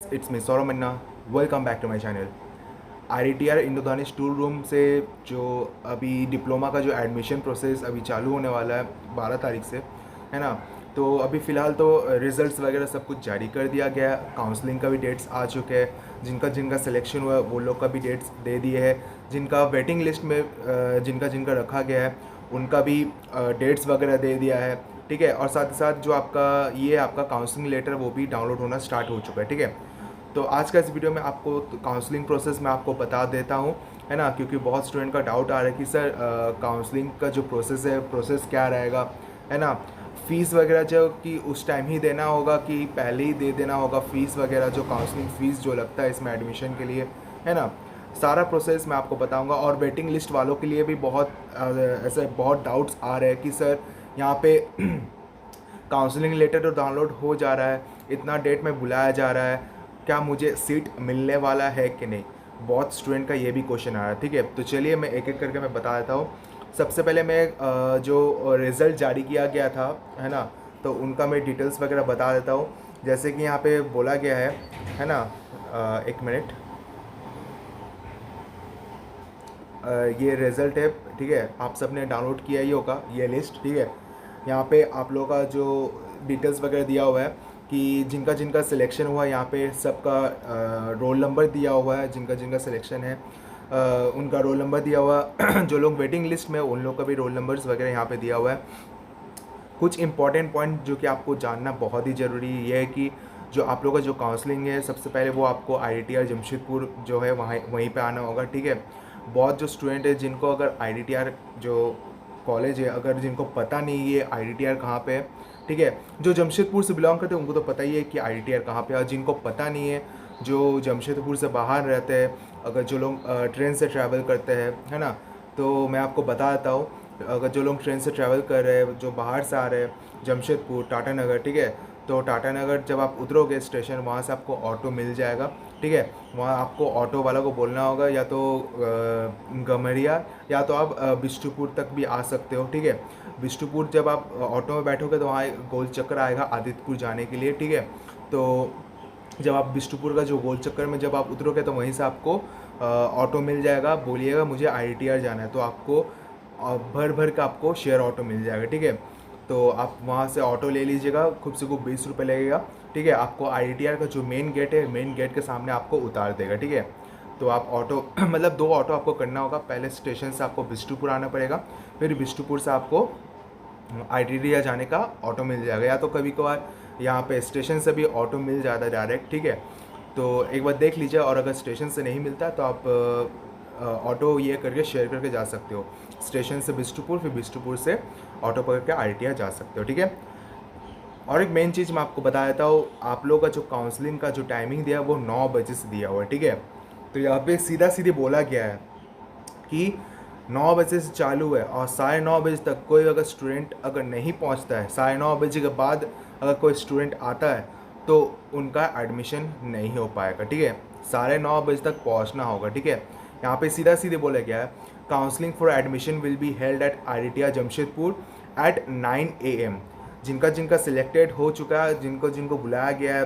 It's me Saurabh Manna. Welcome back to my channel. IITR Indradhanush tour room से जो अभी diploma का जो एडमिशन प्रोसेस अभी चालू होने वाला है 12 तारीख से, है ना। तो अभी फ़िलहाल तो रिज़ल्ट्स वगैरह सब कुछ जारी कर दिया गया है। काउंसलिंग का भी डेट्स आ चुके हैं। जिनका जिनका सिलेक्शन हुआ है वो लोग का भी डेट्स दे दिए हैं। जिनका वेटिंग लिस्ट में जिनका जिनका रखा गया है उनका भी डेट्स वगैरह दे दिया है। ठीक है। और साथ ही साथ जो आपका काउंसलिंग लेटर वो भी डाउनलोड होना स्टार्ट हो चुका है। ठीक है। तो आज का इस वीडियो में आपको काउंसलिंग प्रोसेस में आपको बता देता हूँ, है ना, क्योंकि बहुत स्टूडेंट का डाउट आ रहा है कि सर काउंसलिंग का जो प्रोसेस है प्रोसेस क्या रहेगा, है ना। फ़ीस वगैरह जो कि उस टाइम ही देना होगा कि पहले ही दे देना होगा, फ़ीस वगैरह जो काउंसलिंग फ़ीस जो लगता है इसमें एडमिशन के लिए, है ना। सारा प्रोसेस मैं आपको बताऊंगा। और वेटिंग लिस्ट वालों के लिए भी ऐसे बहुत डाउट्स आ रहे हैं कि सर यहाँ पे काउंसलिंग लेटर तो डाउनलोड हो जा रहा है, इतना डेट में बुलाया जा रहा है, क्या मुझे सीट मिलने वाला है कि नहीं। बहुत स्टूडेंट का ये भी क्वेश्चन आ रहा है। ठीक है। तो चलिए मैं एक एक करके मैं बता देता हूँ। सबसे पहले मैं जो रिज़ल्ट जारी किया गया था, है ना, तो उनका मैं डिटेल्स वगैरह बता देता हूँ। जैसे कि यहाँ पे बोला गया है ना। एक मिनट। ये रिज़ल्ट है। ठीक है। आप सब ने डाउनलोड किया ही होगा ये लिस्ट। ठीक है। यहाँ पे आप लोगों का जो डिटेल्स वगैरह दिया हुआ है कि जिनका जिनका सिलेक्शन हुआ है, यहाँ पे सबका रोल नंबर दिया हुआ है। जिनका जिनका सिलेक्शन है उनका रोल नंबर दिया हुआ है। जो लोग वेटिंग लिस्ट में उन लोग का भी रोल नंबर्स वगैरह यहाँ पे दिया हुआ है। कुछ इंपॉर्टेंट पॉइंट जो कि आपको जानना बहुत ही ज़रूरी ये है कि जो आप लोगों का जो काउंसलिंग है सबसे पहले वो आपको IITR जमशेदपुर जो है वहाँ वहीं पे आना होगा। ठीक है। बहुत जो स्टूडेंट है जिनको अगर IITR जो कॉलेज है अगर जिनको पता नहीं है IITR कहाँ पे है, ठीक है, जो जमशेदपुर से बिलोंग करते हैं उनको तो पता ही है कि IITR कहाँ पे है। और जिनको पता नहीं है, जो जमशेदपुर से बाहर रहते हैं, अगर जो लोग ट्रेन से ट्रैवल करते हैं, है ना, तो मैं आपको बता देता हूँ। अगर जो लोग ट्रेन से ट्रैवल कर रहे हैं, जो बाहर से आ रहे हैं, जमशेदपुर टाटा नगर, ठीक है, तो टाटा नगर जब आप उतरोगे स्टेशन वहाँ से आपको ऑटो मिल जाएगा। ठीक है। वहाँ आपको ऑटो वाला को बोलना होगा या तो गमरिया या तो आप बिष्टुपुर तक भी आ सकते हो। ठीक है। बिष्टुपुर जब आप ऑटो में बैठोगे तो वहाँ एक गोल चक्कर आएगा आदित्यपुर जाने के लिए। ठीक है। तो जब आप बिष्टुपुर का जो गोल चक्कर में जब आप उतरोगे तो वहीं से आपको ऑटो मिल जाएगा। बोलिएगा मुझे IITR जाना है तो आपको भर भर का आपको शेयर ऑटो मिल जाएगा। ठीक है। तो आप वहाँ से ऑटो ले लीजिएगा, खूब से खूब 20 रुपये लगेगा। ठीक है। आपको IITR का जो मेन गेट है मेन गेट के सामने आपको उतार देगा। ठीक है। तो आप ऑटो मतलब 2 ऑटो आपको करना होगा। पहले स्टेशन से आपको बिष्टुपुर आना पड़ेगा, फिर बिष्टुपुर से आपको IITR जाने का ऑटो मिल जाएगा। या तो कभी कभार यहाँ पे स्टेशन से भी ऑटो मिल जाता है डायरेक्ट। ठीक है। तो एक बार देख लीजिए। और अगर स्टेशन से नहीं मिलता तो आप ऑटो ये करके शेयर करके जा सकते हो। स्टेशन से बिष्टुपुर, फिर बिष्टुपुर से ऑटो पकड़ के IITR जा सकते हो। ठीक है। और एक मेन चीज़ मैं आपको बता देता हूँ, आप लोगों का जो काउंसलिंग का जो टाइमिंग दिया है वो 9 बजे से दिया हुआ है। ठीक है। तो यहाँ पे सीधा सीधे बोला गया है कि 9 बजे से चालू है और 9:30 बजे तक कोई अगर स्टूडेंट अगर नहीं पहुँचता है, 9:30 बजे के बाद अगर कोई स्टूडेंट आता है तो उनका एडमिशन नहीं हो पाएगा। ठीक है। 9:30 बजे तक पहुँचना होगा। ठीक है। यहाँ पे सीधा सीधे बोला गया है counselling for admission will be held at IITR Jamshedpur at 9 AM। जिनका जिनका सिलेक्टेड हो चुका है, जिनको जिनको बुलाया गया है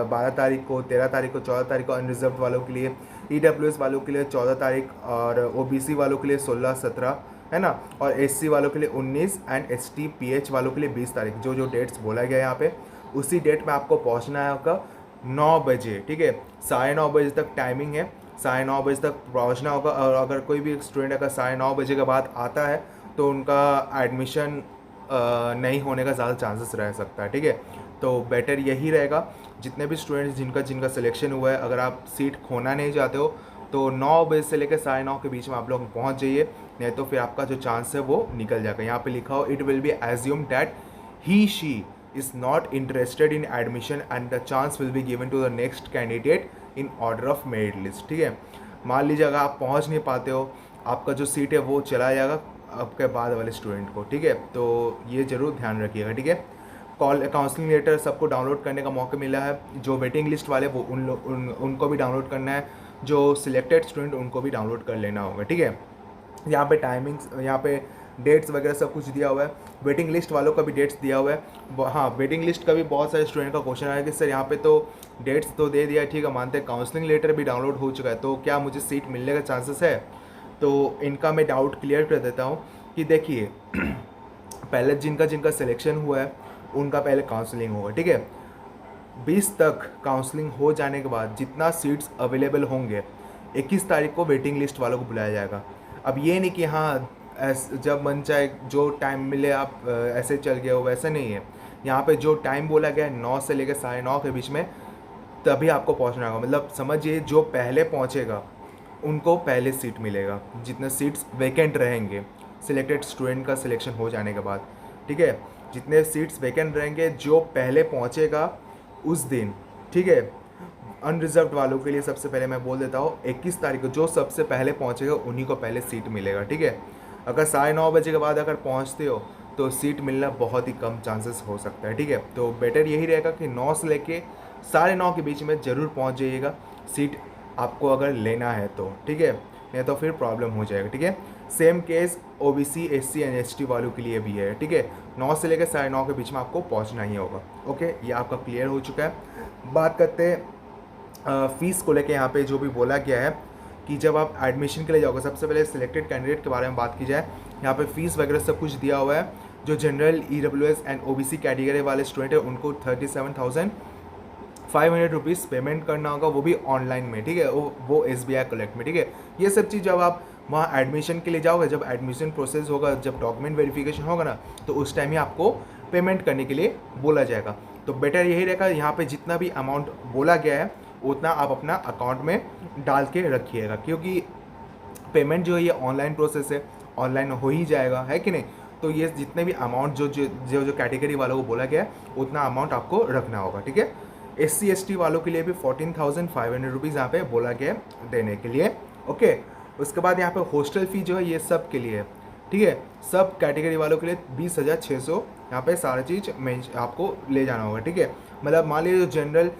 12 तारीख को, 13 तारीख को, 14 तारीख को अनरिजर्व वालों के लिए, EWS वालों के लिए 14 तारीख, और OBC वालों के लिए 16-17, है ना, और SC वालों के लिए 19 एंड STPH वालों के लिए 20 तारीख। जो जो डेट्स बोला गया है यहाँ पे उसी डेट में आपको पहुँचना है आपका 9 बजे। ठीक है। 9:30 बजे तक टाइमिंग है। 9:30 बजे तक पहुँचना होगा। और अगर कोई भी स्टूडेंट अगर 9:30 बजे के बाद आता है तो उनका एडमिशन नहीं होने का ज़्यादा चांसेस रह सकता है। ठीक है। तो बेटर यही रहेगा जितने भी स्टूडेंट्स जिनका जिनका सिलेक्शन हुआ है, अगर आप सीट खोना नहीं चाहते हो तो 9 बजे से लेकर 9:30 के बीच में आप लोग पहुंच जाइए, नहीं तो फिर आपका जो चांस है वो निकल जाएगा। यहाँ पे लिखा हो it will be assume that he she is not interested in admission and the chance will be given to the next candidate in order of merit list. ठीक है। मान लीजिए अगर आप पहुँच नहीं पाते हो, आपका जो सीट है वो चला जाएगा आपके बाद वाले स्टूडेंट को। ठीक है। तो ये ज़रूर ध्यान रखिएगा। ठीक है। काउंसलिंग लेटर सबको डाउनलोड करने का मौका मिला है। जो वेटिंग लिस्ट वाले वो उनको भी डाउनलोड करना है। जो सिलेक्टेड स्टूडेंट उनको भी डाउनलोड कर लेना होगा। ठीक है। यहाँ पे टाइमिंग्स, यहाँ पे डेट्स वगैरह सब कुछ दिया हुआ है। वेटिंग लिस्ट वालों का भी डेट्स दिया हुआ है। हाँ, वेटिंग लिस्ट का भी बहुत सारे स्टूडेंट का क्वेश्चन आया कि सर यहाँ पे तो डेट्स तो दे दिया है, ठीक है, मानते हैं काउंसलिंग लेटर भी डाउनलोड हो चुका है, तो क्या मुझे सीट मिलने का चांसेस है? तो इनका मैं डाउट क्लियर कर देता हूँ कि देखिए पहले जिनका जिनका सिलेक्शन हुआ है उनका पहले काउंसलिंग होगा, ठीक है। 20 तक काउंसलिंग हो जाने के बाद जितना सीट्स अवेलेबल होंगे 21 तारीख को वेटिंग लिस्ट वालों को बुलाया जाएगा। अब ये नहीं कि हाँ जब मन चाहे जो टाइम मिले आप ऐसे चल गए हो, वैसा नहीं है। यहाँ पे जो टाइम बोला गया है 9 से लेकर 9:30 के बीच में तभी आपको पहुँचना होगा। मतलब समझिए जो पहले पहुँचेगा उनको पहले सीट मिलेगा, जितने सीट्स वैकेंट रहेंगे सिलेक्टेड स्टूडेंट का सिलेक्शन हो जाने के बाद, ठीक है। जितने सीट्स वैकेंट रहेंगे जो पहले पहुँचेगा उस दिन, ठीक है। अनरिजर्व्ड वालों के लिए सबसे पहले मैं बोल देता हूँ 21 तारीख को जो सबसे पहले पहुँचेगा उन्हीं को पहले सीट मिलेगा, ठीक है। अगर 9:30 बजे के बाद अगर पहुँचते हो तो सीट मिलना बहुत ही कम चांसेस हो सकता है, ठीक है। तो बेटर यही रहेगा कि 9 से लेके 9:30 के बीच में ज़रूर पहुँच जाइएगा सीट आपको अगर लेना है तो, ठीक है, नहीं तो फिर प्रॉब्लम हो जाएगा, ठीक है। Same case OBC SC and ST वालों के लिए भी है, ठीक है। 9 से लेकर 9:30 के बीच में आपको पहुंचना ही होगा। ओके, ये आपका क्लियर हो चुका है। बात करते हैं फ़ीस को लेकर। यहाँ पे जो भी बोला गया है कि जब आप एडमिशन के लिए जाओगे, सबसे पहले सिलेक्टेड कैंडिडेट के बारे में बात की जाए, यहाँ पे फ़ीस वगैरह सब कुछ दिया हुआ है। जो general EWS and OBC category वाले स्टूडेंट है उनको 37,500 रुपीज़ पेमेंट करना होगा, वो भी ऑनलाइन में, ठीक है, वो SBI कलेक्ट में, ठीक है। ये सब चीज़ जब आप वहाँ एडमिशन के लिए जाओगे, जब एडमिशन प्रोसेस होगा, जब डॉक्यूमेंट वेरिफिकेशन होगा ना, तो उस टाइम ही आपको पेमेंट करने के लिए बोला जाएगा। तो बेटर यही रहेगा, यहाँ पे जितना भी अमाउंट बोला गया है उतना आप अपना अकाउंट में डाल के रखिएगा, क्योंकि पेमेंट जो है ये ऑनलाइन प्रोसेस है, ऑनलाइन हो ही जाएगा, है कि नहीं। तो ये जितने भी अमाउंट जो कैटेगरी वालों को बोला गया है उतना अमाउंट आपको रखना होगा, ठीक है। SC ST वालों के लिए भी 14,500 रुपीज़ यहाँ पे बोला गया देने के लिए, ओके। उसके बाद यहाँ पे हॉस्टल फ़ी जो है ये सब के लिए है, ठीक है। सब कैटेगरी वालों के लिए 20,600 यहाँ पे सारा चीज़ आपको ले जाना होगा, ठीक है। मतलब मान लीजिए जनरल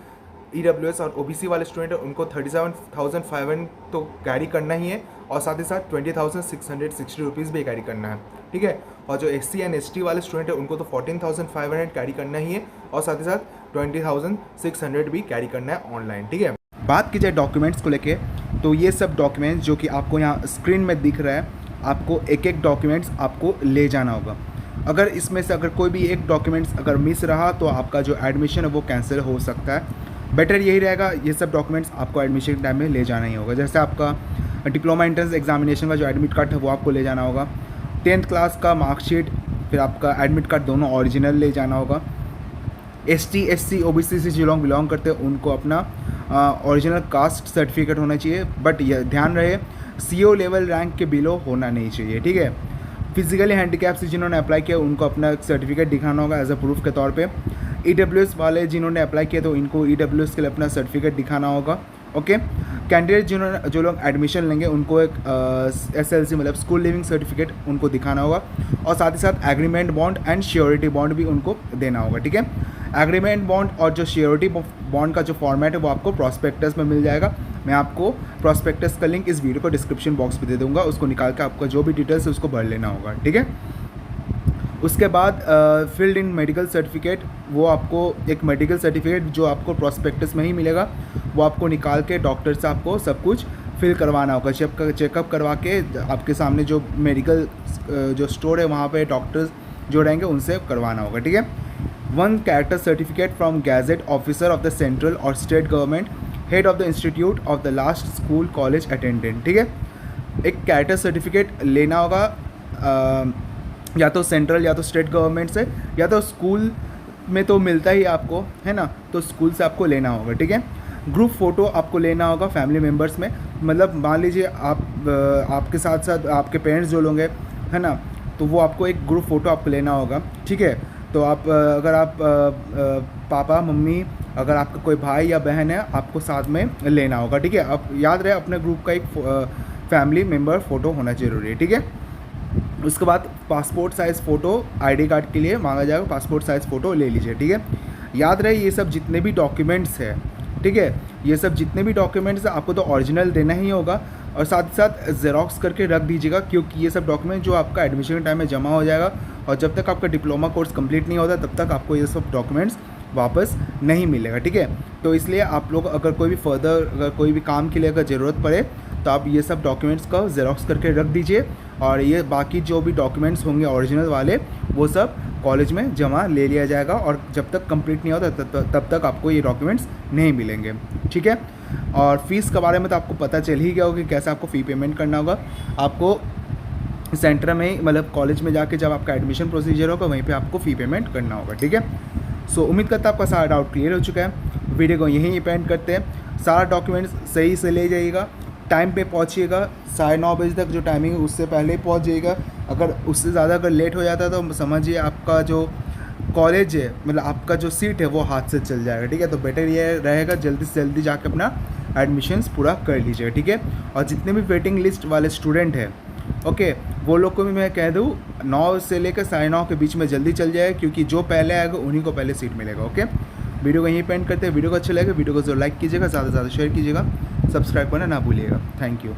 EWS और OBC वाले स्टूडेंट हैं उनको 37,500 तो कैरी करना ही है, और साथ ही साथ 20,660 रुपीज़ भी कैरी करना है, ठीक है। और जो SC एंड ST वाले स्टूडेंट हैं उनको तो 14,500 कैरी करना ही है, और साथ ही साथ 20,600 भी कैरी करना है ऑनलाइन, ठीक है। बात की जाए डॉक्यूमेंट्स को लेके, तो ये सब डॉक्यूमेंट्स जो कि आपको यहाँ स्क्रीन में दिख रहा है, आपको एक एक डॉक्यूमेंट्स आपको ले जाना होगा। अगर इसमें से अगर कोई भी एक डॉक्यूमेंट्स अगर मिस रहा तो आपका जो एडमिशन है वो कैंसिल हो सकता है। बेटर यही रहेगा, ये सब डॉक्यूमेंट्स आपको एडमिशन के टाइम में ले जाना ही होगा। जैसे आपका डिप्लोमा एंट्रेंस एग्जामिनेशन का जो एडमिट कार्ड है वो आपको ले जाना होगा, 10th क्लास का मार्कशीट, फिर आपका एडमिट कार्ड दोनों ओरिजिनल ले जाना होगा। ST SC OBC से जो लोग बिलोंग करते हैं उनको अपना ओरिजिनल कास्ट सर्टिफिकेट होना चाहिए, बट यह ध्यान रहे CO लेवल रैंक के बिलो होना नहीं चाहिए, ठीक है। फिजिकली हैंडीकैप से जिन्होंने अप्लाई किया उनको अपना सर्टिफिकेट दिखाना होगा एज अ प्रूफ के तौर पे। EWS वाले जिन्होंने अप्लाई किया तो इनको EWS के लिए अपना सर्टिफिकेट दिखाना होगा, ओके। कैंडिडेट जो लोग एडमिशन लेंगे उनको एक SLC मतलब स्कूल लिविंग सर्टिफिकेट उनको दिखाना होगा, और साथ ही साथ agreement bond and surety bond भी उनको देना होगा, ठीक है। एग्रीमेंट बॉन्ड और जो श्योरिटी बॉन्ड का जो फॉर्मेट है वो आपको प्रॉस्पेक्टस में मिल जाएगा। मैं आपको प्रॉस्पेक्टस का लिंक इस वीडियो को डिस्क्रिप्शन बॉक्स में दे दूंगा, उसको निकाल के आपका जो भी डिटेल्स है उसको भर लेना होगा, ठीक है। उसके बाद फील्ड इन मेडिकल सर्टिफिकेट, वो आपको एक मेडिकल सर्टिफिकेट जो आपको प्रॉस्पेक्टस में ही मिलेगा, वो आपको निकाल के डॉक्टर से आपको सब कुछ फिल करवाना होगा। चेकअप करवा के आपके सामने जो मेडिकल जो स्टोर है वहाँ पे डॉक्टर्स जो रहेंगे उनसे करवाना होगा, ठीक है। 1 character certificate from gazetted officer of the central और state government, head of the institute of the last school college attendant, ठीक है। एक कैरेक्टर सर्टिफिकेट लेना होगा या तो सेंट्रल या तो स्टेट गवर्नमेंट से, या तो स्कूल में तो मिलता ही आपको, है ना, तो स्कूल से आपको लेना होगा, ठीक है। ग्रुप फ़ोटो आपको लेना होगा फैमिली मेम्बर्स में, मतलब मान लीजिए आपके साथ साथ आपके पेरेंट्स जो लोग हैं, है ना, तो वो आपको एक ग्रुप फ़ोटो आपको लेना होगा, ठीक है। तो आप अगर आप पापा मम्मी, अगर आपका कोई भाई या बहन है, आपको साथ में लेना होगा, ठीक है। आप याद रहे अपने ग्रुप का एक फैमिली मेम्बर फ़ोटो होना ज़रूरी है, ठीक है। उसके बाद passport size photo ID card के लिए मांगा जाएगा, पासपोर्ट साइज़ फ़ोटो ले लीजिए, ठीक है। याद रहे ये सब जितने भी डॉक्यूमेंट्स हैं, ठीक है, ये सब जितने भी डॉक्यूमेंट्स हैं आपको तो ओरिजिनल देना ही होगा, और साथ ही साथ ज़ेरॉक्स करके रख दीजिएगा, क्योंकि ये सब डॉक्यूमेंट जो आपका एडमिशन के टाइम में जमा हो जाएगा और जब तक आपका डिप्लोमा कोर्स कंप्लीट नहीं होता तब तक आपको ये सब डॉक्यूमेंट्स वापस नहीं मिलेगा, ठीक है। तो इसलिए आप लोग अगर कोई भी फर्दर अगर कोई भी काम के लिए अगर ज़रूरत पड़े तो आप ये सब डॉक्यूमेंट्स का ज़ेरॉक्स करके रख दीजिए, और ये बाकी जो भी डॉक्यूमेंट्स होंगे ओरिजिनल वाले वो सब कॉलेज में जमा ले लिया जाएगा, और जब तक कंप्लीट नहीं होता तब तक आपको ये डॉक्यूमेंट्स नहीं मिलेंगे, ठीक है। और फ़ीस के बारे में तो आपको पता चल ही गया होगा कि कैसे आपको फ़ी पेमेंट करना होगा। आपको सेंटर में मतलब कॉलेज में जाके जब आपका एडमिशन प्रोसीजर होगा वहीं पे आपको फ़ी पेमेंट करना होगा, ठीक है। सो उम्मीद करता हूँ आपका सारा डाउट क्लियर हो चुका है। वीडियो को यहीं पेंड करते हैं। सारा डॉक्यूमेंट्स सही से ले जाइएगा, टाइम पे पहुँचिएगा, 9:30 बजे तक जो टाइमिंग है उससे पहले ही पहुँच जाइएगा। अगर उससे ज़्यादा अगर लेट हो जाता है तो समझिए आपका जो कॉलेज है मतलब आपका जो सीट है वो हाथ से चल जाएगा, ठीक है। तो बेटर ये रहेगा जल्दी से जल्दी जाके अपना एडमिशन्स पूरा कर लीजिएगा, ठीक है। और जितने भी वेटिंग लिस्ट वाले स्टूडेंट हैं ओके, वो लोग को भी मैं कह दूँ 9 से लेकर 9:30 के बीच में जल्दी चल जाएगा, क्योंकि जो पहले आएगा उन्हीं को पहले सीट मिलेगा, ओके। वीडियो को यहीं पेंड करते हैं। वीडियो को अच्छा लगेगा वीडियो को जो लाइक कीजिएगा, ज़्यादा से ज़्यादा शेयर कीजिएगा, सब्सक्राइब करना ना भूलिएगा। Thank you.